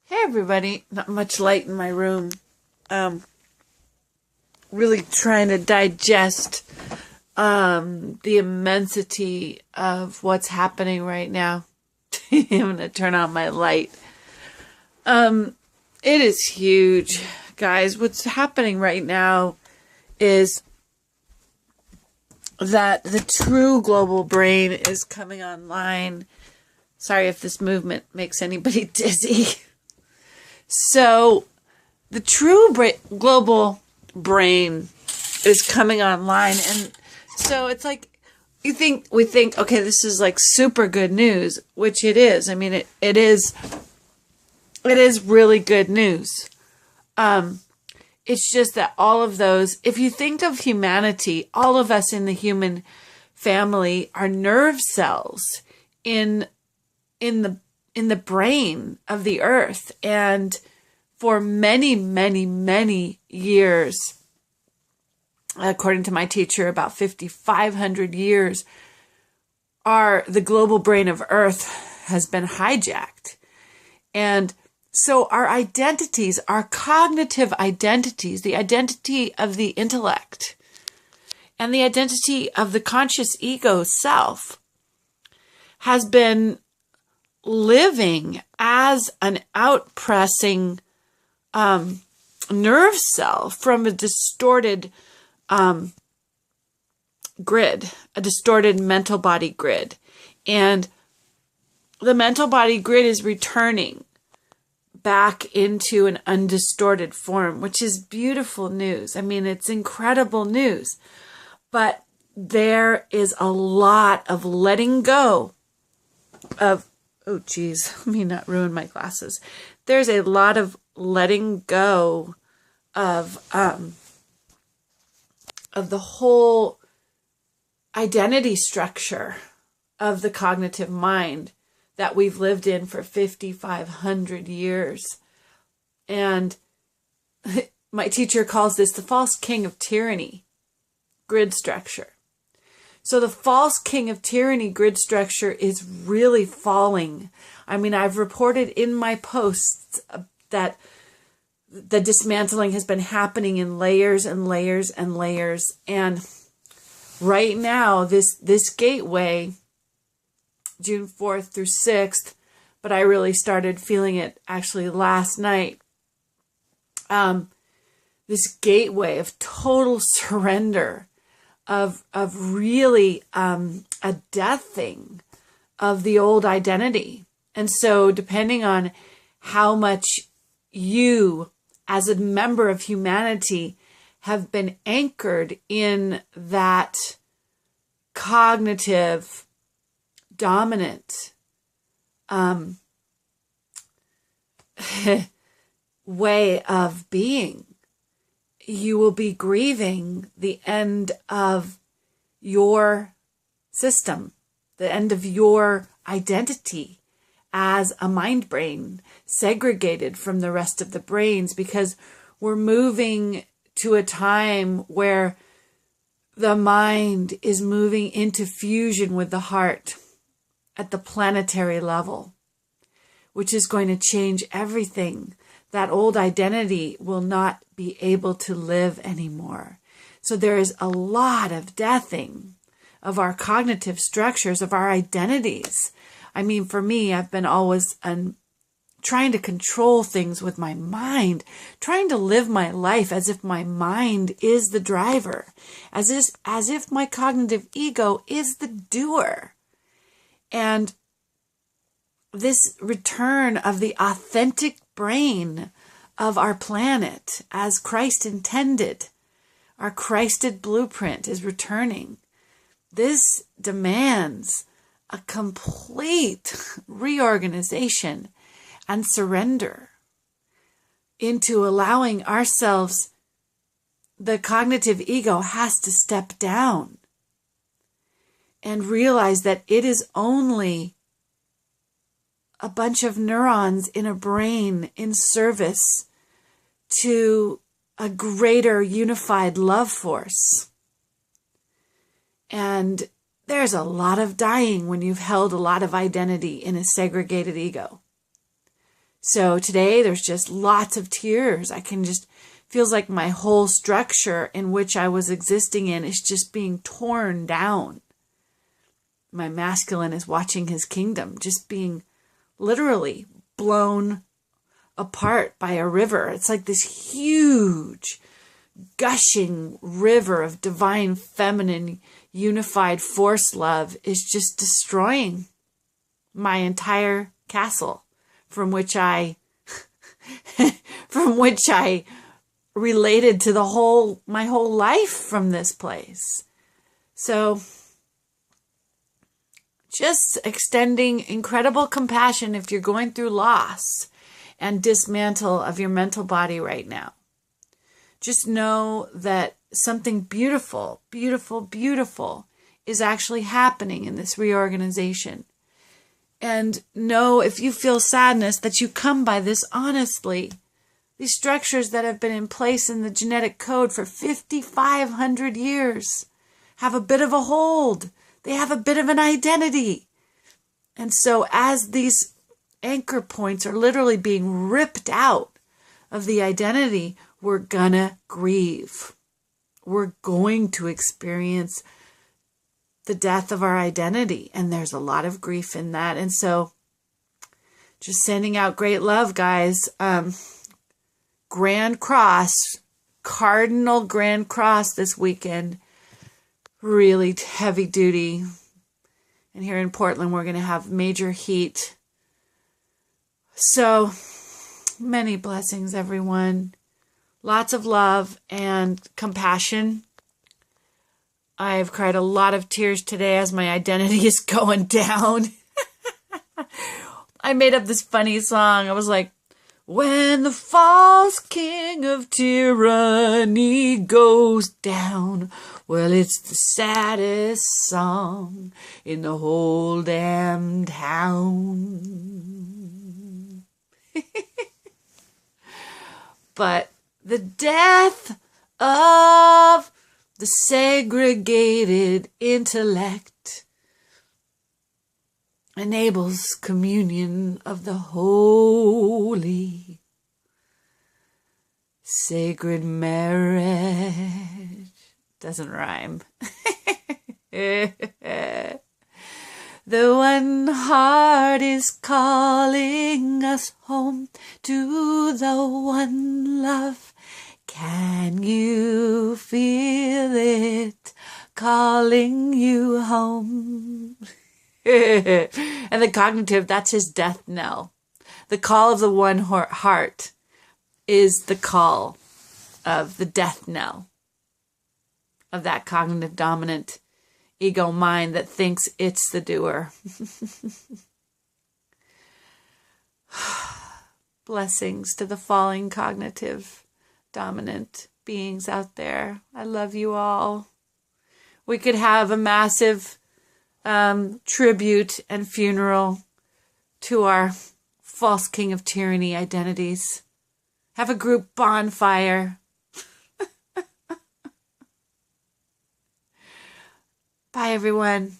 Hey everybody, not much light in my room. Really trying to digest the immensity of what's happening right now. I'm gonna turn on my light. It is huge, guys. What's happening right now is that the true global brain is coming online. Sorry if this movement makes anybody dizzy. So the true global brain is coming online. And so it's like, we think, okay, this is like super good news, which it is. I mean, it is really good news. It's just that all of those, if you think of humanity, all of us in the human family are nerve cells in the brain of the earth. And for many, many, many years, according to my teacher, about 5,500 years, the global brain of earth has been hijacked. And so our identities, our cognitive identities, the identity of the intellect and the identity of the conscious ego self has been living as an outpressing nerve cell from a distorted grid, a distorted mental body grid. And the mental body grid is returning back into an undistorted form, which is beautiful news. I mean, it's incredible news. But there is a lot of letting go of, oh geez, let me not ruin my glasses. There's a lot of letting go of the whole identity structure of the cognitive mind that we've lived in for 5,500 years. And my teacher calls this the false king of tyranny grid structure. So the false king of tyranny grid structure is really falling. I mean, I've reported in my posts that the dismantling has been happening in layers and layers and layers. And right now, this gateway, June 4th through 6th, but I really started feeling it actually last night. This gateway of total surrender, of really a deathing of the old identity. And so depending on how much you, as a member of humanity, have been anchored in that cognitive dominant way of being, you will be grieving the end of your system, the end of your identity as a mind brain, segregated from the rest of the brains, because we're moving to a time where the mind is moving into fusion with the heart at the planetary level, which is going to change everything. That old identity will not be able to live anymore. So there is a lot of deathing of our cognitive structures, of our identities. I mean, for me, I've been always trying to control things with my mind, trying to live my life as if my mind is the driver, as if my cognitive ego is the doer. And this return of the authentic brain of our planet, as Christ intended, our Christed blueprint is returning. This demands a complete reorganization and surrender into allowing ourselves. The cognitive ego has to step down and realize that it is only a bunch of neurons in a brain in service to a greater unified love force. And there's a lot of dying when you've held a lot of identity in a segregated ego. So today there's just lots of tears. Feels like my whole structure in which I was existing in is just being torn down. My masculine is watching his kingdom just being literally blown apart by a river. It's like this huge, gushing river of divine, feminine, unified force love is just destroying my entire castle from which I related to my whole life from this place. So just extending incredible compassion if you're going through loss and dismantle of your mental body right now. Just know that something beautiful, beautiful, beautiful is actually happening in this reorganization. And know if you feel sadness that you come by this honestly. These structures that have been in place in the genetic code for 5,500 years have a bit of a hold. They have a bit of an identity. And so as these anchor points are literally being ripped out of the identity, we're gonna grieve. We're going to experience the death of our identity. And there's a lot of grief in that. And so just sending out great love, guys. Grand Cross, Cardinal Grand Cross this weekend. Really heavy duty. And here in Portland, we're going to have major heat. So many blessings, everyone. Lots of love and compassion. I've cried a lot of tears today as my identity is going down. I made up this funny song. I was like, when the false king of tyranny goes down, well, it's the saddest song in the whole damn town. But the death of the segregated intellect enables communion of the holy, sacred marriage. Doesn't rhyme. The one heart is calling us home to the one love. Can you feel it calling you home? And the cognitive, that's his death knell. The call of the one heart is the call of the death knell of that cognitive dominant ego mind that thinks it's the doer. Blessings to the falling cognitive dominant beings out there. I love you all. We could have a massive tribute and funeral to our false king of tyranny identities. Have a group bonfire. Bye, everyone.